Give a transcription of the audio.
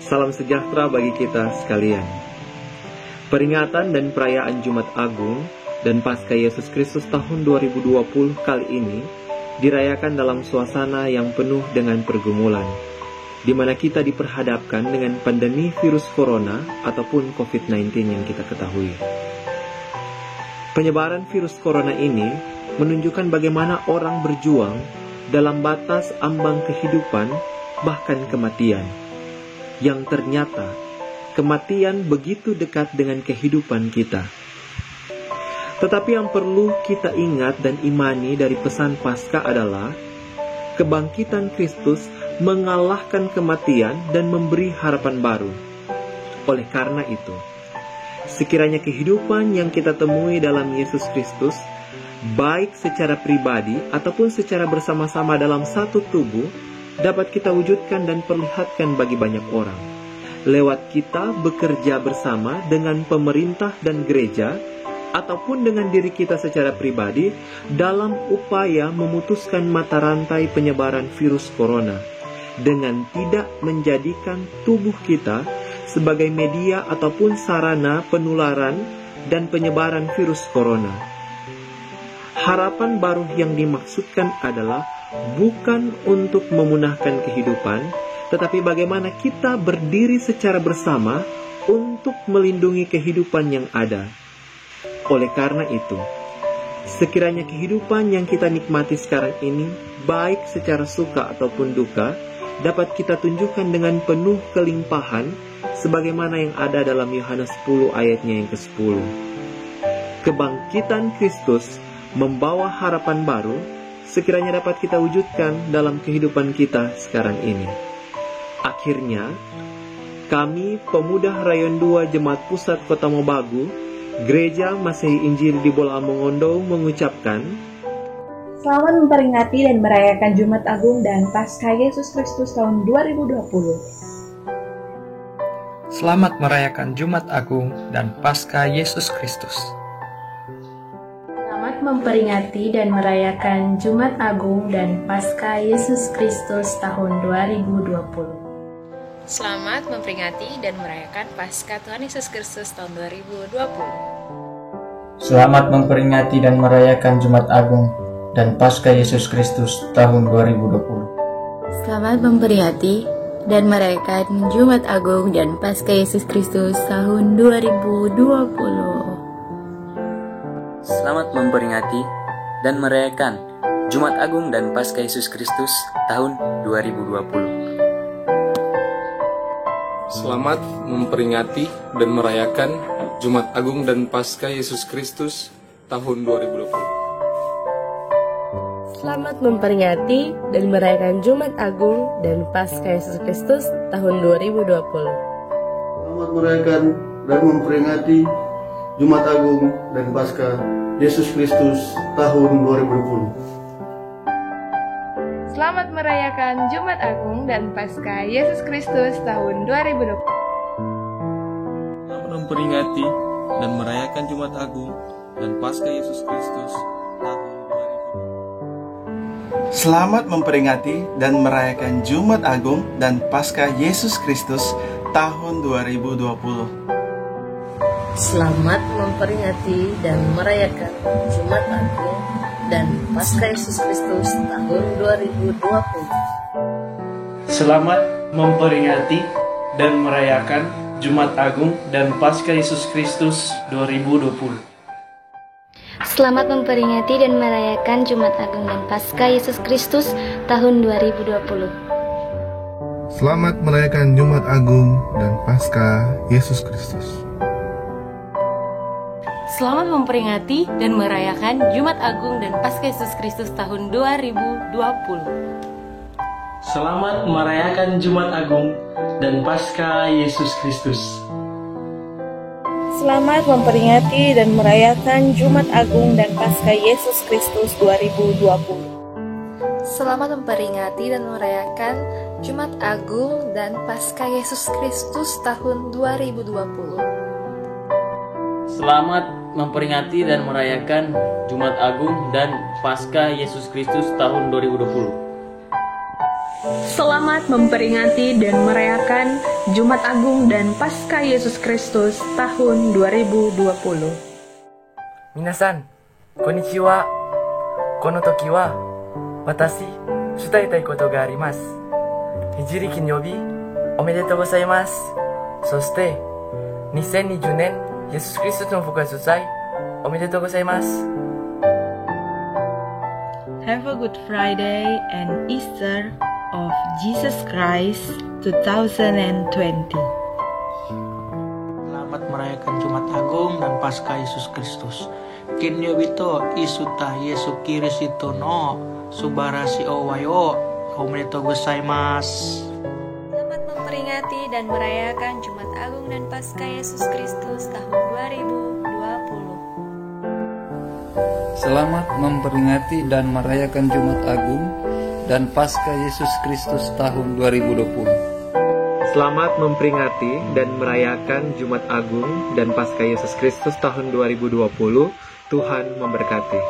Salam sejahtera bagi kita sekalian. Peringatan dan perayaan Jumat Agung dan Paskah Yesus Kristus tahun 2020 kali ini dirayakan dalam suasana yang penuh dengan pergumulan, di mana kita diperhadapkan dengan pandemi virus corona ataupun COVID-19 yang kita ketahui. Penyebaran virus corona ini menunjukkan bagaimana orang berjuang dalam batas ambang kehidupan, bahkan kematian, yang ternyata kematian begitu dekat dengan kehidupan kita. Tetapi yang perlu kita ingat dan imani dari pesan Paskah adalah kebangkitan Kristus mengalahkan kematian dan memberi harapan baru. Oleh karena itu, sekiranya kehidupan yang kita temui dalam Yesus Kristus, baik secara pribadi ataupun secara bersama-sama dalam satu tubuh, dapat kita wujudkan dan perlihatkan bagi banyak orang lewat kita bekerja bersama dengan pemerintah dan gereja, ataupun dengan diri kita secara pribadi dalam upaya memutuskan mata rantai penyebaran virus corona dengan tidak menjadikan tubuh kita sebagai media ataupun sarana penularan dan penyebaran virus corona. Harapan baru yang dimaksudkan adalah bukan untuk memunahkan kehidupan, tetapi bagaimana kita berdiri secara bersama untuk melindungi kehidupan yang ada. Oleh karena itu, sekiranya kehidupan yang kita nikmati sekarang ini, baik secara suka ataupun duka, dapat kita tunjukkan dengan penuh kelimpahan, sebagaimana yang ada dalam Yohanes 10 ayatnya yang ke-10. Kebangkitan Kristus membawa harapan baru, sekiranya dapat kita wujudkan dalam kehidupan kita sekarang ini. Akhirnya, kami pemuda Rayon 2 Jemaat Pusat Kota Mobagu, Gereja Masehi Injil di Bola Mongondo mengucapkan, selamat memperingati dan merayakan Jumat Agung dan Paskah Yesus Kristus tahun 2020. Selamat merayakan Jumat Agung dan Paskah Yesus Kristus. Selamat memperingati dan merayakan Jumat Agung dan Paskah Yesus Kristus tahun 2020. Selamat memperingati dan merayakan Paskah Tuhan Yesus Kristus tahun 2020. Selamat memperingati dan merayakan Jumat Agung dan Paskah Yesus Kristus tahun 2020. Selamat memperingati dan merayakan Jumat Agung dan Paskah Yesus Kristus tahun 2020. Selamat memperingati dan merayakan Jumat Agung dan Paskah Yesus Kristus tahun 2020. Selamat memperingati dan merayakan Jumat Agung dan Paskah Yesus Kristus tahun 2020. Selamat memperingati dan merayakan Jumat Agung dan Paskah Yesus Kristus tahun 2020. Selamat merayakan dan memperingati Jumat Agung dan Paskah Yesus Kristus tahun 2020. Selamat merayakan Jumat Agung dan Paskah Yesus Kristus tahun 2020. Selamat memperingati dan merayakan Jumat Agung dan Paskah Yesus Kristus tahun 2020. Selamat memperingati dan merayakan Jumat Agung dan Paskah Yesus Kristus tahun 2020. Selamat memperingati dan merayakan Jumat Agung dan Paskah Yesus Kristus tahun 2020. Selamat memperingati dan merayakan Jumat Agung dan Paskah Yesus Kristus 2020. Selamat memperingati dan merayakan Jumat Agung dan Paskah Yesus Kristus tahun 2020. Selamat merayakan Jumat Agung dan Paskah Yesus Kristus. Selamat memperingati dan merayakan Jumat Agung dan Paskah Yesus Kristus tahun 2020. Selamat merayakan Jumat Agung dan Paskah Yesus Kristus. Selamat memperingati dan merayakan Jumat Agung dan Paskah Yesus Kristus 2020. Selamat memperingati dan merayakan Jumat Agung dan Paskah Yesus Kristus tahun 2020. Selamat memperingati dan merayakan Jumat Agung dan Paskah Yesus Kristus tahun 2020. Selamat memperingati dan merayakan Jumat Agung dan Paskah Yesus Kristus tahun 2020. Minasan, konnichiwa. Kono toki wa watashi shutaitai koto ga arimasu. Hijiri kinyobi omedetou gozaimasu. Soshite 2020年イエス・キリストの復活祭おめでとうございます。Have a good Friday and Easter of Jesus Christ 2020. Selamat merayakan Jumat Agung dan Paskah Yesus Kristus. Kinyobito isuta Yesu Kirito no subarashi owayo omedetou gozaimasu. Selamat memperingati dan merayakan Jumat Agung dan Paskah Yesus Kristus tahun 2020. Selamat memperingati dan merayakan Jumat Agung dan Paskah Yesus Kristus tahun 2020. Selamat memperingati dan merayakan Jumat Agung dan Paskah Yesus Kristus tahun 2020. Tuhan memberkati.